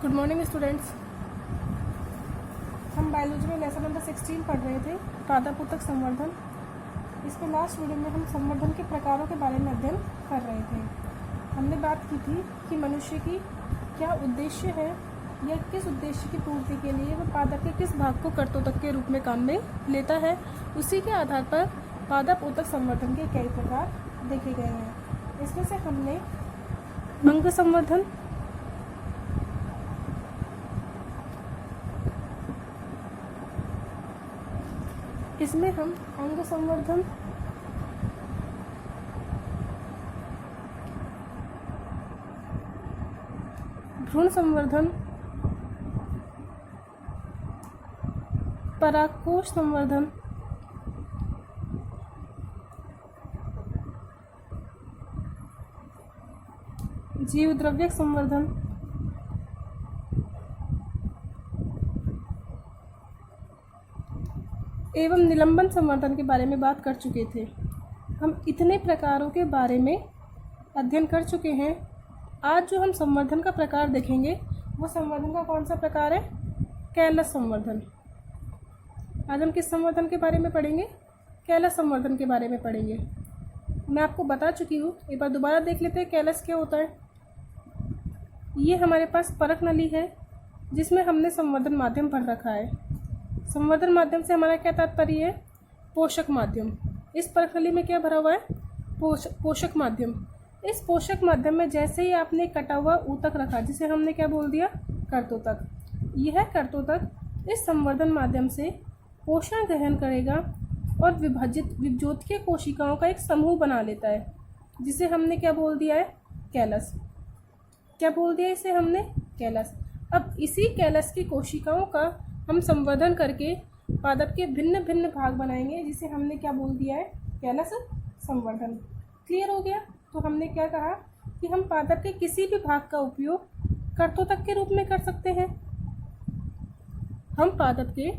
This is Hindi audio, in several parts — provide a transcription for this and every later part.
Good morning students. हम बायोलॉजी में लेसन नंबर 16 पढ़ रहे थे, पादप उत्तक संवर्धन। इसमें लास्ट वीडियो में हम संवर्धन के प्रकारों के बारे में अध्ययन कर रहे थे। हमने बात की थी कि मनुष्य की क्या उद्देश्य है या किस उद्देश्य की पूर्ति के लिए वह पादप के किस भाग को कर्तोतक के रूप में काम में लेता है। उसी के आधार पर पादप उत्तक संवर्धन के कई प्रकार देखे गए हैं। इसमें से हमने अंग संवर्धन, इसमें हम अंग संवर्धन, भ्रूण संवर्धन, परागकोश संवर्धन, जीव द्रव्यक संवर्धन, एवं निलंबन संवर्धन के बारे में बात कर चुके थे। हम इतने प्रकारों के बारे में अध्ययन कर चुके हैं। आज जो हम संवर्धन का प्रकार देखेंगे वो संवर्धन का कौन सा प्रकार है? कैलस संवर्धन। आज हम किस संवर्धन के बारे में पढ़ेंगे? कैलस संवर्धन के बारे में पढ़ेंगे। मैं आपको बता चुकी हूँ, एक बार दोबारा देख लेते हैं कैलस क्या होता है। ये हमारे पास परक नली है जिसमें हमने संवर्धन माध्यम भर रखा है। संवर्धन माध्यम से हमारा क्या तात्पर्य है? पोषक माध्यम। इस परक नली में क्या भरा हुआ है? पोषक माध्यम। इस पोषक माध्यम में जैसे ही आपने कटा हुआ ऊतक रखा, जिसे हमने क्या बोल दिया? कर्तोतक। यह कर्तोतक इस संवर्धन माध्यम से पोषण ग्रहण करेगा और विभाजित विभज्योतीय कोशिकाओं का एक समूह बना लेता है, जिसे हमने क्या बोल दिया है? कैलस। क्या बोल दिया इसे हमने? कैलस। अब इसी कैलस की कोशिकाओं का हम संवर्धन करके पादप के भिन्न भिन्न भाग बनाएंगे, जिसे हमने क्या बोल दिया है? कैलस संवर्धन। क्लियर हो गया? तो हमने क्या कहा कि हम पादप के किसी भी भाग का उपयोग कर्तोतक के रूप में कर सकते हैं। हम पादप के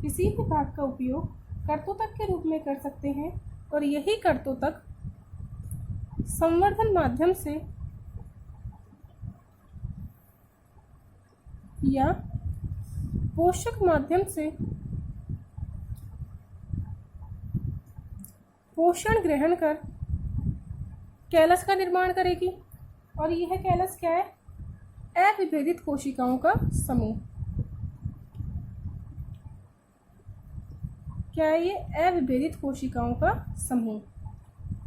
किसी भी भाग का उपयोग कर्तोतक के रूप में कर सकते हैं और यही कर्तोतक संवर्धन माध्यम से या पोषक माध्यम से पोषण ग्रहण कर कैलस का निर्माण करेगी। और यह कैलस क्या है? अविभेदित कोशिकाओं का समूह। क्या है ये? अविभेदित कोशिकाओं का समूह।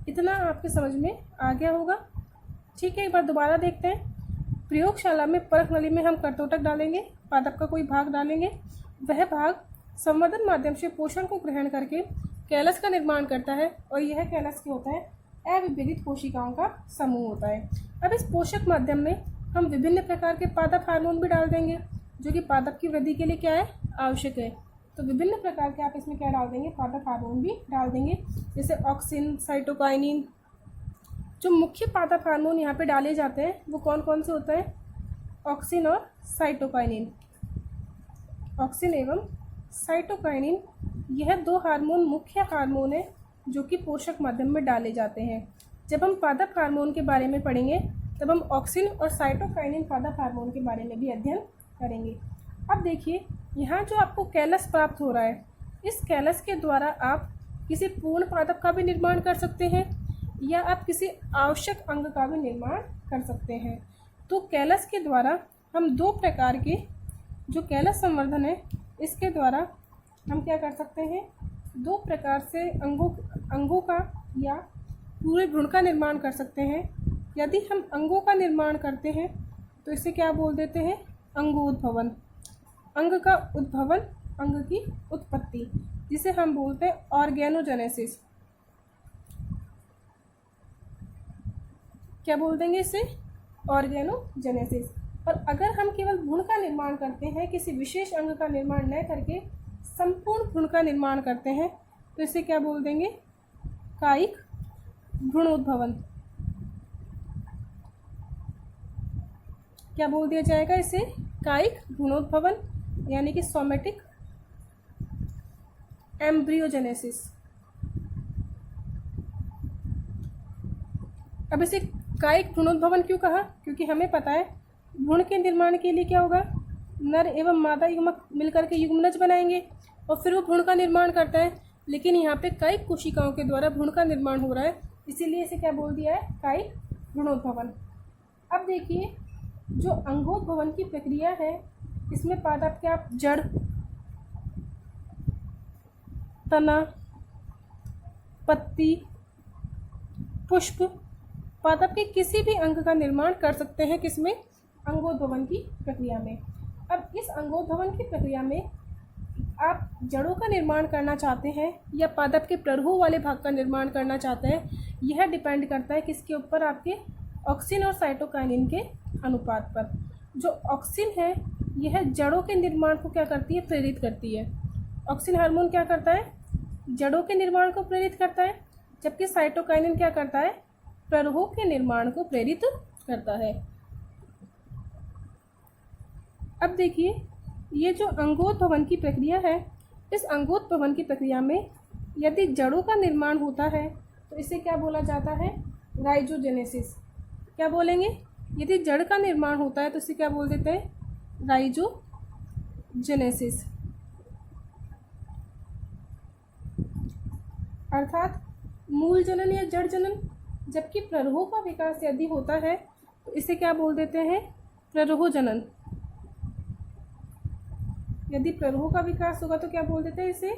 इतना आपके समझ में आ गया होगा। ठीक है, एक बार दोबारा देखते हैं। प्रयोगशाला में परक नली में हम कर्तोतक डालेंगे, पादप का कोई भाग डालेंगे। वह भाग संवर्धन माध्यम से पोषण को ग्रहण करके कैलस का निर्माण करता है और यह कैलस क्या होता है? अविभेदित कोशिकाओं का समूह होता है। अब इस पोषक माध्यम में हम विभिन्न प्रकार के पादप हार्मोन भी डाल देंगे, जो कि पादप की वृद्धि के लिए क्या है? आवश्यक है। तो विभिन्न प्रकार के आप इसमें क्या डाल देंगे? पादप हार्मोन भी डाल देंगे, जैसे ऑक्सिन, साइटोकाइनिन। जो मुख्य पादप हार्मोन यहाँ पे डाले जाते हैं वो कौन कौन से होते हैं? ऑक्सिन और साइटोकाइनिन। ऑक्सिन एवं साइटोकाइनिन, यह दो हार्मोन मुख्य हार्मोन है जो कि पोषक माध्यम में डाले जाते हैं। जब हम पादप हार्मोन के बारे में पढ़ेंगे तब हम ऑक्सिन और साइटोकाइनिन पादप हार्मोन के बारे में भी अध्ययन करेंगे। अब देखिए, यहाँ जो आपको कैलस प्राप्त हो रहा है, इस कैलस के द्वारा आप किसी पूर्ण पादप का भी निर्माण कर सकते हैं या आप किसी आवश्यक अंग का भी निर्माण कर सकते हैं। तो कैलस के द्वारा हम दो प्रकार के, जो कैलस संवर्धन है इसके द्वारा हम क्या कर सकते हैं? दो प्रकार से अंगों का या पूरे भ्रूण का निर्माण कर सकते हैं। यदि हम अंगों का निर्माण करते हैं तो इसे क्या बोल देते हैं? अंगोद्भवन। अंग का उद्भवन, अंग की उत्पत्ति, जिसे हम बोलते हैं ऑर्गेनोजेनेसिस। क्या बोल देंगे इसे? ऑर्गेनोजेनेसिस। और अगर हम केवल भ्रूण का निर्माण करते हैं, किसी विशेष अंग का निर्माण न करके संपूर्ण भ्रूण का निर्माण करते हैं, तो इसे क्या बोल देंगे? कायिक भ्रूणोद्भवन। क्या बोल दिया जाएगा इसे? कायिक भ्रूणोद्भवन, यानी कि सोमेटिक एम्ब्रियोजेनेसिस। अब इसे कायिक भ्रूणोद्भवन क्यों कहा? क्योंकि हमें पता है भ्रूण के निर्माण के लिए क्या होगा, नर एवं मादा युग्मक मिलकर के युग्मनज बनाएंगे और फिर वो भ्रूण का निर्माण करता है। लेकिन यहाँ पे कायिक कोशिकाओं के द्वारा भ्रूण का निर्माण हो रहा है, इसीलिए इसे क्या बोल दिया है, कायिक भ्रूणोद्भवन। अब देखिए जो अंगोद्भवन की प्रक्रिया है, इसमें पादप क्या, जड़, तना, पत्ती, पुष्प, पादप के किसी भी अंग का निर्माण कर सकते हैं, किसमें, अंगोद्भवन की प्रक्रिया में। अब इस अंगोद्भवन की प्रक्रिया में आप जड़ों का निर्माण करना चाहते हैं या पादप के प्ररूह वाले भाग का निर्माण करना चाहते हैं, यह डिपेंड करता है किसके ऊपर, आपके ऑक्सिन और साइटोकाइनिन के अनुपात पर। जो ऑक्सिन है यह जड़ों के निर्माण को क्या करती है, प्रेरित करती है। ऑक्सिन हार्मोन क्या करता है, जड़ों के निर्माण को प्रेरित करता है, जबकि साइटोकाइनिन क्या करता है, प्ररूह के निर्माण को प्रेरित करता है। अब देखिए ये जो अंगोद्भवन की प्रक्रिया है, इस अंगोद्भवन की प्रक्रिया में यदि जड़ों का निर्माण होता है तो इसे क्या बोला जाता है, राइजोजेनेसिस। क्या बोलेंगे, यदि जड़ का निर्माण होता है तो इसे क्या बोल देते हैं, राइजोजेनेसिस। अर्थात मूल जनन या जड़ जनन। जबकि प्ररूह का विकास यदि होता है तो इसे क्या बोल देते हैं, प्ररूह जनन। यदि प्ररूह का विकास होगा तो क्या बोल देते हैं इसे,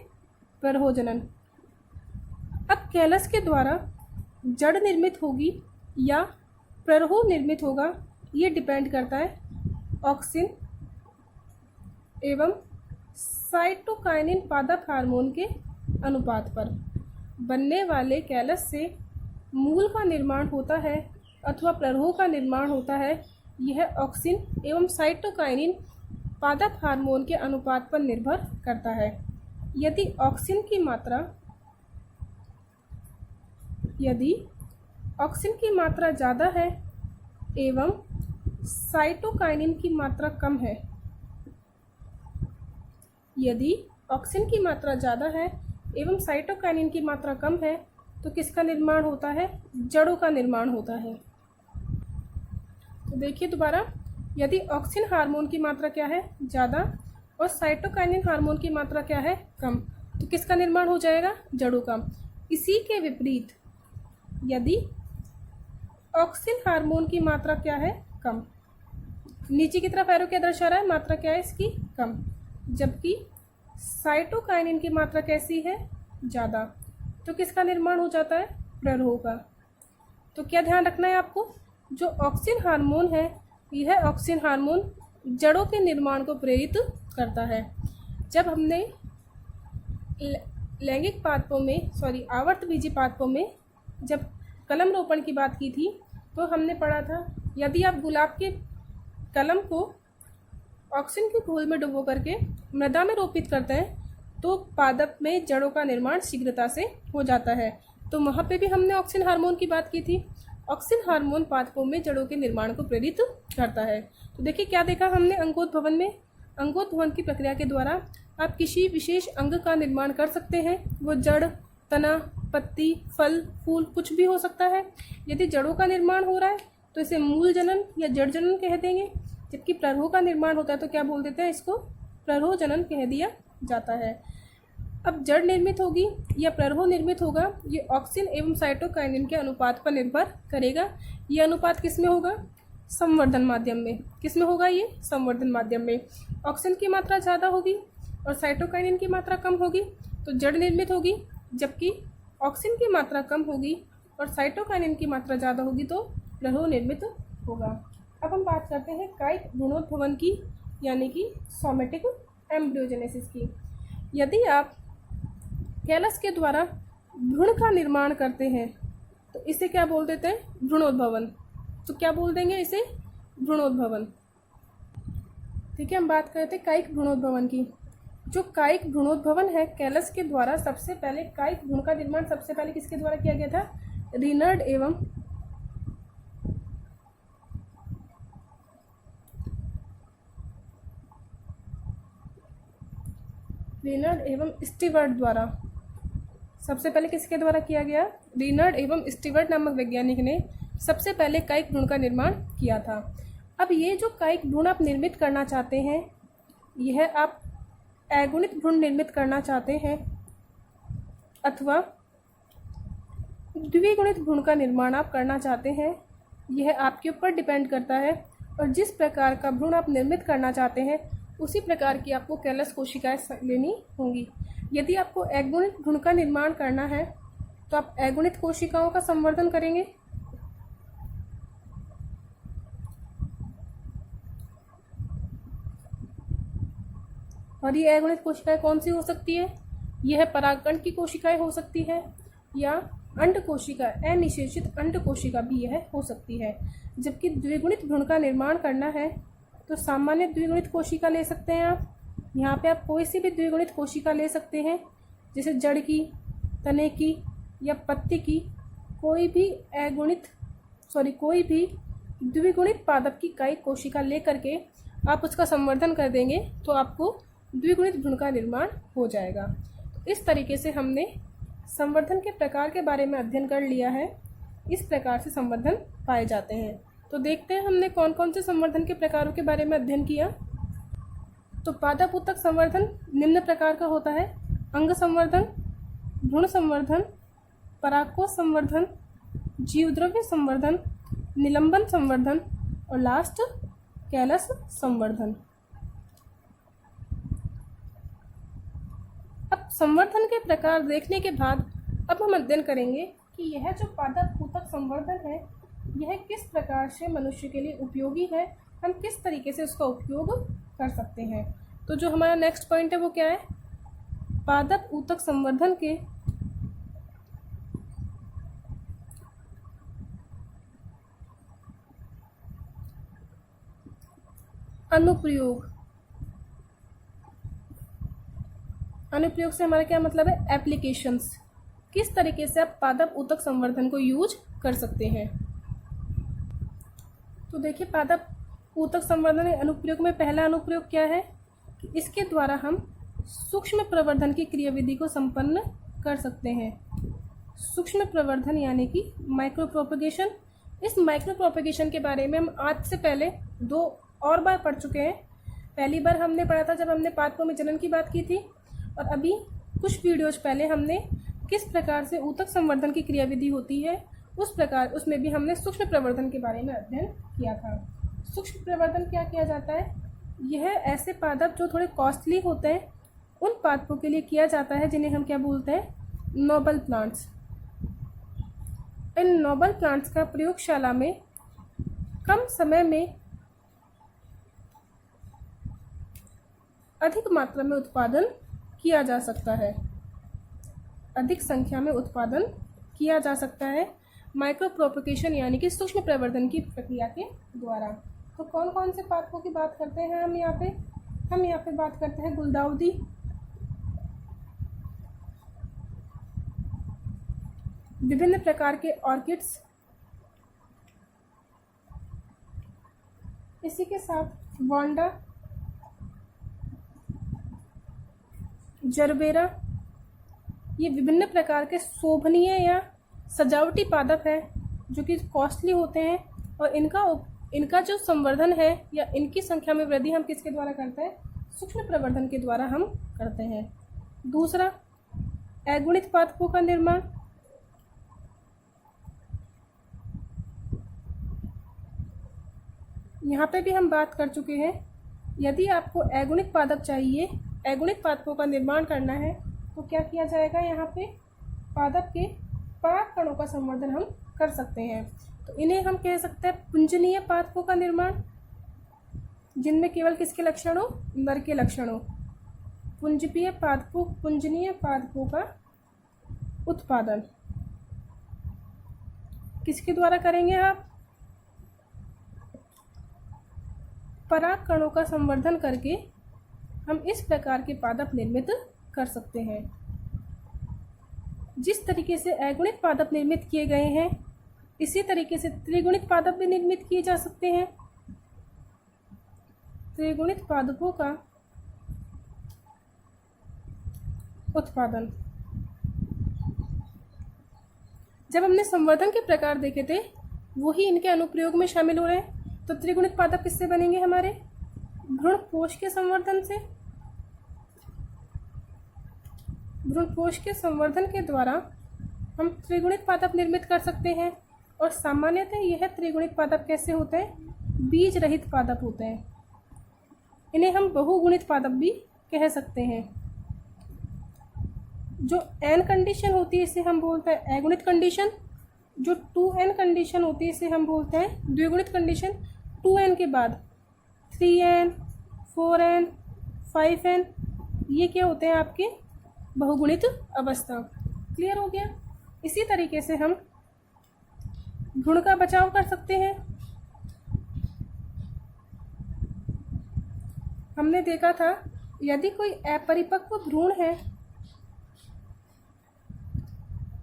प्ररूह जनन। अब कैलस के द्वारा जड़ निर्मित होगी या प्ररूह निर्मित होगा, ये डिपेंड करता है ऑक्सिन एवं साइटोकाइनिन पादप हार्मोन के अनुपात पर। बनने वाले कैलस से मूल का निर्माण होता है अथवा प्ररूह का निर्माण होता है, यह ऑक्सिन एवं साइटोकाइनिन पादप हार्मोन के अनुपात पर निर्भर करता है। यदि ऑक्सिन की मात्रा ज़्यादा है एवं साइटोकाइनिन की मात्रा कम है, यदि ऑक्सिन की मात्रा ज़्यादा है एवं साइटोकाइनिन की मात्रा कम है तो किसका निर्माण होता है, जड़ों का निर्माण होता है। तो देखिए दोबारा, यदि ऑक्सिन हार्मोन की मात्रा क्या है, ज़्यादा, और साइटोकाइनिन हार्मोन की मात्रा क्या है, कम, तो किसका निर्माण हो जाएगा, जड़ों का। इसी के विपरीत यदि ऑक्सिन हार्मोन की मात्रा क्या है, कम, नीचे की तरफ एरो क्या दर्शा रहा है, मात्रा क्या है इसकी, कम, जबकि साइटोकाइनिन की मात्रा कैसी है, ज़्यादा, तो किसका निर्माण हो जाता है, प्ररूह का। तो क्या ध्यान रखना है आपको, जो ऑक्सिन हार्मोन है यह ऑक्सिन हार्मोन जड़ों के निर्माण को प्रेरित करता है। जब हमने लैंगिक पादपों में आवर्तबीजी पादपों में जब कलम रोपण की बात की थी तो हमने पढ़ा था, यदि आप गुलाब के कलम को ऑक्सिन के घोल में डुबो करके मृदा में रोपित करते हैं तो पादप में जड़ों का निर्माण शीघ्रता से हो जाता है। तो वहाँ पे भी हमने ऑक्सिन हार्मोन की बात की थी। ऑक्सिन हार्मोन पादपों में जड़ों के निर्माण को प्रेरित करता है। तो देखिए क्या देखा हमने अंगोद्भवन में, अंगोद्भवन की प्रक्रिया के द्वारा आप किसी विशेष अंग का निर्माण कर सकते हैं, वो जड़, तना, पत्ती, फल, फूल कुछ भी हो सकता है। यदि जड़ों का निर्माण हो रहा है तो इसे मूल जनन या जड़ जनन कह देंगे, जबकि प्ररूह का निर्माण होता है तो क्या बोल देते हैं, इसको प्ररूह जनन कह दिया जाता है। अब जड़ निर्मित होगी या प्ररूह निर्मित होगा, ये ऑक्सिन एवं साइटोकाइनिन के अनुपात पर निर्भर करेगा। ये अनुपात किस में होगा, संवर्धन माध्यम में। किस में होगा ये, संवर्धन माध्यम में। ऑक्सिन की मात्रा ज़्यादा होगी और साइटोकाइनिन की मात्रा कम होगी तो जड़ निर्मित होगी, जबकि ऑक्सिन की मात्रा कम होगी और साइटोकाइनिन की मात्रा ज़्यादा होगी तो प्ररूह निर्मित होगा। अब हम बात करते हैं कायिक भ्रूणोद्भवन की, यानी कि सोमेटिक एम्ब्रियोजेनेसिस की। यदि आप कैलस के द्वारा भ्रूण का निर्माण करते हैं तो इसे क्या बोल देते हैं, भ्रूणोद्भवन। तो क्या बोल देंगे इसे, भ्रूणोद्भवन। ठीक है, हम बात करते हैं कायिक भ्रूणोद्भवन की। जो कायिक भ्रूणोद्भवन है, कैलस के द्वारा सबसे पहले कायिक भ्रूण का निर्माण सबसे पहले किसके द्वारा किया गया था, रिनर्ड एवं स्टीवर्ट द्वारा। सबसे पहले किसके द्वारा किया गया, रिनर्ड एवं स्टीवर्ट नामक वैज्ञानिक ने सबसे पहले कायिक भ्रूण का निर्माण किया था। अब ये जो कायिक भ्रूण आप निर्मित करना चाहते हैं, यह आप अगुणित भ्रूण निर्मित करना चाहते हैं अथवा द्विगुणित भ्रूण का निर्माण आप करना चाहते हैं, यह आपके ऊपर डिपेंड करता है। और जिस प्रकार का भ्रूण आप निर्मित करना चाहते हैं उसी प्रकार की आपको कैलस कोशिकाएं लेनी होंगी। यदि आपको अगुणित भ्रूण का निर्माण करना है तो आप अगुणित कोशिकाओं का संवर्धन करेंगे। और ये अगुणित कोशिकाएं कौन सी हो सकती है? यह परागकण की कोशिकाएं हो सकती है या अंड कोशिका, अनिषेचित अंड कोशिका भी यह हो सकती है। जबकि द्विगुणित भ्रूण का निर्माण करना है तो सामान्य द्विगुणित कोशिका ले सकते हैं आप। यहाँ पे आप कोई सी भी द्विगुणित कोशिका ले सकते हैं, जैसे जड़ की, तने की या पत्ती की। कोई भी द्विगुणित पादप की कायिक कोशिका ले करके आप उसका संवर्धन कर देंगे तो आपको द्विगुणित भ्रूण का निर्माण हो जाएगा। तो इस तरीके से हमने संवर्धन के प्रकार के बारे में अध्ययन कर लिया है। इस प्रकार से संवर्धन पाए जाते हैं। तो देखते हैं हमने कौन कौन से संवर्धन के प्रकारों के बारे में अध्ययन किया। तो पादप ऊतक संवर्धन निम्न प्रकार का होता है: अंग संवर्धन, भ्रूण संवर्धन, परागकोश संवर्धन, जीवद्रव्य संवर्धन, निलंबन संवर्धन और लास्ट कैलस संवर्धन। अब संवर्धन के प्रकार देखने के बाद अब हम अध्ययन करेंगे कि यह जो पादप ऊतक संवर्धन है यह किस प्रकार से मनुष्य के लिए उपयोगी है, हम किस तरीके से उसका उपयोग कर सकते हैं। तो जो हमारा नेक्स्ट पॉइंट है वो क्या है? पादप ऊतक संवर्धन के अनुप्रयोग। अनुप्रयोग से हमारा क्या मतलब है? एप्लीकेशंस। किस तरीके से आप पादप ऊतक संवर्धन को यूज कर सकते हैं। तो देखिए, पादप ऊतक संवर्धन के अनुप्रयोग में पहला अनुप्रयोग क्या है कि इसके द्वारा हम सूक्ष्म प्रवर्धन की क्रियाविधि को संपन्न कर सकते हैं। सूक्ष्म प्रवर्धन यानी कि माइक्रो प्रोपगेशन। इस माइक्रो प्रोपगेशन के बारे में हम आज से पहले 2 और बार पढ़ चुके हैं। पहली बार हमने पढ़ा था जब हमने पादपों में जनन की बात की थी, और अभी कुछ वीडियोज पहले हमने किस प्रकार से ऊतक संवर्धन की क्रियाविधि होती है उसमें भी हमने सूक्ष्म प्रवर्धन के बारे में अध्ययन किया था। सूक्ष्म प्रवर्धन क्या किया जाता है? यह ऐसे पादप जो थोड़े कॉस्टली होते हैं उन पादपों के लिए किया जाता है जिन्हें हम क्या बोलते हैं? Noble plants. इन नोबल प्लांट्स का प्रयोगशाला में कम समय में अधिक मात्रा में उत्पादन किया जा सकता है, अधिक संख्या में उत्पादन किया जा सकता है माइक्रो प्रोपगेशन यानी कि सूक्ष्म प्रवर्धन की प्रक्रिया के द्वारा। तो कौन कौन से पादपों की बात करते हैं हम यहाँ पे बात करते हैं गुलदाउदी, विभिन्न प्रकार के ऑर्किड्स, इसी के साथ वांडा, जरबेरा। ये विभिन्न प्रकार के शोभनीय या सजावटी पादप है जो कि कॉस्टली होते हैं, और इनका जो संवर्धन है या इनकी संख्या में वृद्धि हम किसके द्वारा करते हैं? सूक्ष्म प्रवर्धन के द्वारा हम करते हैं। दूसरा, अगुणित पादपों का निर्माण। यहाँ पे भी हम बात कर चुके हैं। यदि आपको अगुणित पादप चाहिए, अगुणित पादपों का निर्माण करना है तो क्या किया जाएगा? यहाँ पे पादप के परागकणों का संवर्धन हम कर सकते हैं। तो इन्हें हम कह सकते हैं पुंजनीय पादपों का निर्माण, जिनमें केवल किसके लक्षण हो? नर के लक्षण हो। पुंजनीय पादपों का उत्पादन किसके द्वारा करेंगे आप? परागकणों का संवर्धन करके हम इस प्रकार के पादप निर्मित कर सकते हैं। जिस तरीके से अगुणित पादप निर्मित किए गए हैं इसी तरीके से त्रिगुणित पादप भी निर्मित किए जा सकते हैं। त्रिगुणित पादपों का उत्पादन। जब हमने संवर्धन के प्रकार देखे थे वही इनके अनुप्रयोग में शामिल हो रहे हैं। तो त्रिगुणित पादप किससे बनेंगे हमारे? भ्रूण कोश के संवर्धन से। भ्रूण कोश के संवर्धन के द्वारा हम त्रिगुणित पादप निर्मित कर सकते हैं। और सामान्यतः यह त्रिगुणित पादप कैसे होते हैं? बीज रहित पादप होते हैं। इन्हें हम बहुगुणित पादप भी कह सकते हैं। जो एन कंडीशन होती है इसे हम बोलते हैं अगुणित कंडीशन। जो 2n कंडीशन होती है इसे हम बोलते हैं द्विगुणित कंडीशन। 2n के बाद 3n, 4n, 5n ये क्या होते हैं? आपके बहुगुणित अवस्था। क्लियर हो गया? इसी तरीके से हम भ्रूण का बचाव कर सकते हैं। हमने देखा था यदि कोई अपरिपक्व भ्रूण है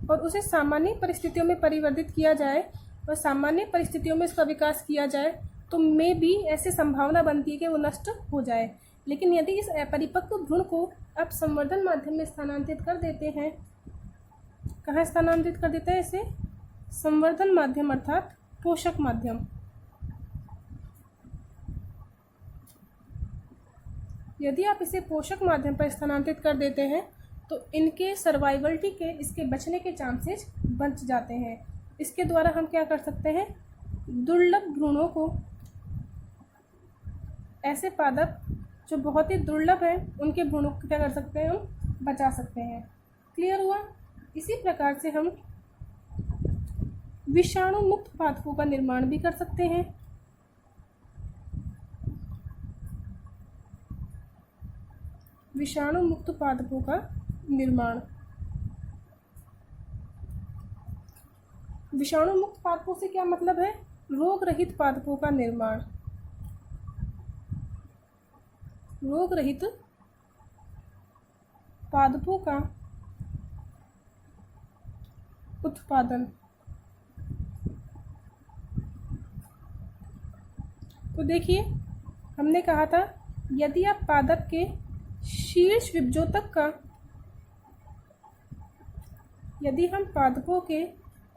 और उसे सामान्य परिस्थितियों में परिवर्तित किया जाए और सामान्य परिस्थितियों में इसका विकास किया जाए तो मे भी ऐसी संभावना बनती है कि वो नष्ट हो जाए। लेकिन यदि इस अपरिपक्व भ्रूण को आप संवर्धन माध्यम में स्थानांतरित कर देते हैं, कहाँ स्थानांतरित कर देते हैं इसे? संवर्धन माध्यम अर्थात पोषक माध्यम। यदि आप इसे पोषक माध्यम पर स्थानांतरित कर देते हैं तो इनके सर्वाइवलिटी के, इसके बचने के चांसेस बच जाते हैं। इसके द्वारा हम क्या कर सकते हैं? दुर्लभ भ्रूणों को, ऐसे पादप जो बहुत ही दुर्लभ हैं उनके भ्रूणों को क्या कर सकते हैं? हम बचा सकते हैं। क्लियर हुआ? इसी प्रकार से हम विषाणु मुक्त पादपों का निर्माण भी कर सकते हैं। विषाणु मुक्त पादपों का निर्माण। विषाणु मुक्त पादपों से क्या मतलब है? रोग रहित पादपों का निर्माण। रोग रहित पादपों का उत्पादन। तो देखिए हमने कहा था यदि आप पादप के शीर्ष विभजोतक का, यदि हम पादपों के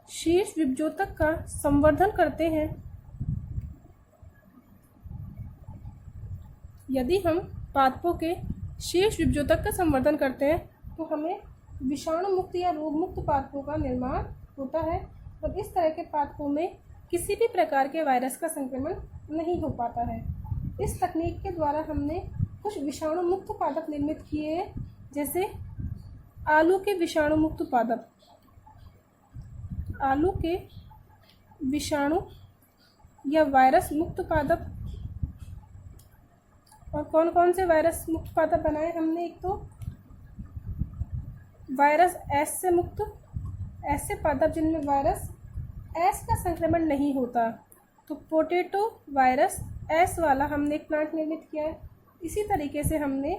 शीर्ष विभजोतक का संवर्धन करते हैं, यदि हम पादपों के शीर्ष विभजोतक का संवर्धन करते हैं तो हमें विषाणु मुक्त या रोग मुक्त पादपों का निर्माण होता है। और इस तरह के पादपों में किसी भी प्रकार के वायरस का संक्रमण नहीं हो पाता है। इस तकनीक के द्वारा हमने कुछ विषाणु मुक्त पादप निर्मित किए हैं, जैसे आलू के विषाणु मुक्त पादप। आलू के विषाणु या वायरस मुक्त पादप। और कौन कौन से वायरस मुक्त पादप बनाए हमने? एक तो वायरस एस से मुक्त, ऐसे पादप जिनमें वायरस एस का संक्रमण नहीं होता। तो पोटैटो वायरस एस वाला हमने एक प्लांट निर्मित किया है। इसी तरीके से हमने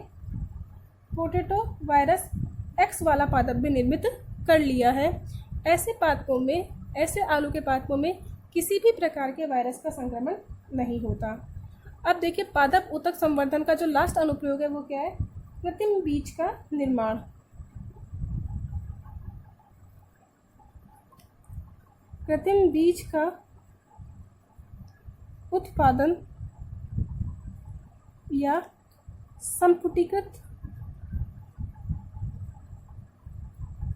पोटैटो वायरस एक्स वाला पादप भी निर्मित कर लिया है। ऐसे पादपों में, ऐसे आलू के पादपों में किसी भी प्रकार के वायरस का संक्रमण नहीं होता। अब देखिए पादप ऊतक संवर्धन का जो लास्ट अनुप्रयोग है वो क्या है? कृत्रिम बीज का निर्माण। कृत्रिम बीज का उत्पादन या संपुटीकृत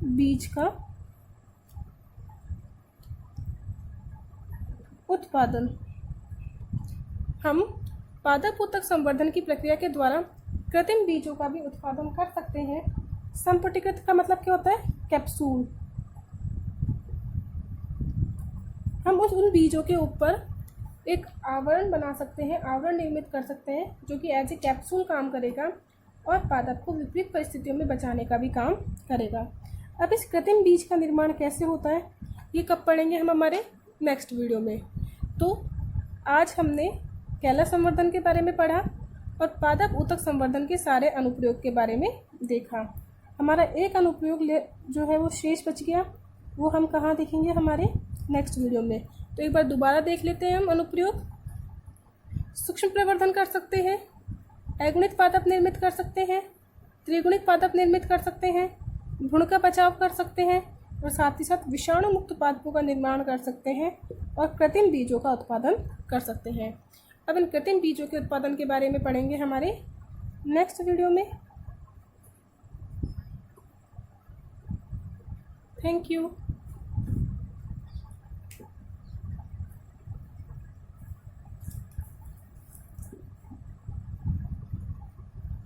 बीज का उत्पादन। हम पादप ऊतक संवर्धन की प्रक्रिया के द्वारा कृत्रिम बीजों का भी उत्पादन कर सकते हैं। संपुटीकृत का मतलब क्या होता है? कैप्सूल। हम उन बीजों के ऊपर एक आवरण बना सकते हैं, आवरण निर्मित कर सकते हैं जो कि एज ए कैप्सूल काम करेगा और पादप को विपरीत परिस्थितियों में बचाने का भी काम करेगा। अब इस कृत्रिम बीज का निर्माण कैसे होता है ये कब पढ़ेंगे हम हमारे नेक्स्ट वीडियो में। तो आज हमने कैला संवर्धन के बारे में पढ़ा और पादप ऊतक संवर्धन के सारे अनुप्रयोग के बारे में देखा। हमारा एक अनुप्रयोग जो है वो शेष बच गया, वो हम कहाँ देखेंगे? हमारे नेक्स्ट वीडियो में। तो एक बार दोबारा देख लेते हैं हम अनुप्रयोग। सूक्ष्म प्रवर्धन कर सकते हैं, अगुणित पादप निर्मित कर सकते हैं, त्रिगुणित पादप निर्मित कर सकते हैं, भ्रूण का बचाव कर सकते हैं, और साथ ही साथ विषाणु मुक्त पादपों का निर्माण कर सकते हैं और कृत्रिम बीजों का उत्पादन कर सकते हैं। अब इन कृत्रिम बीजों के उत्पादन के बारे में पढ़ेंगे हमारे नेक्स्ट वीडियो में। Thank you.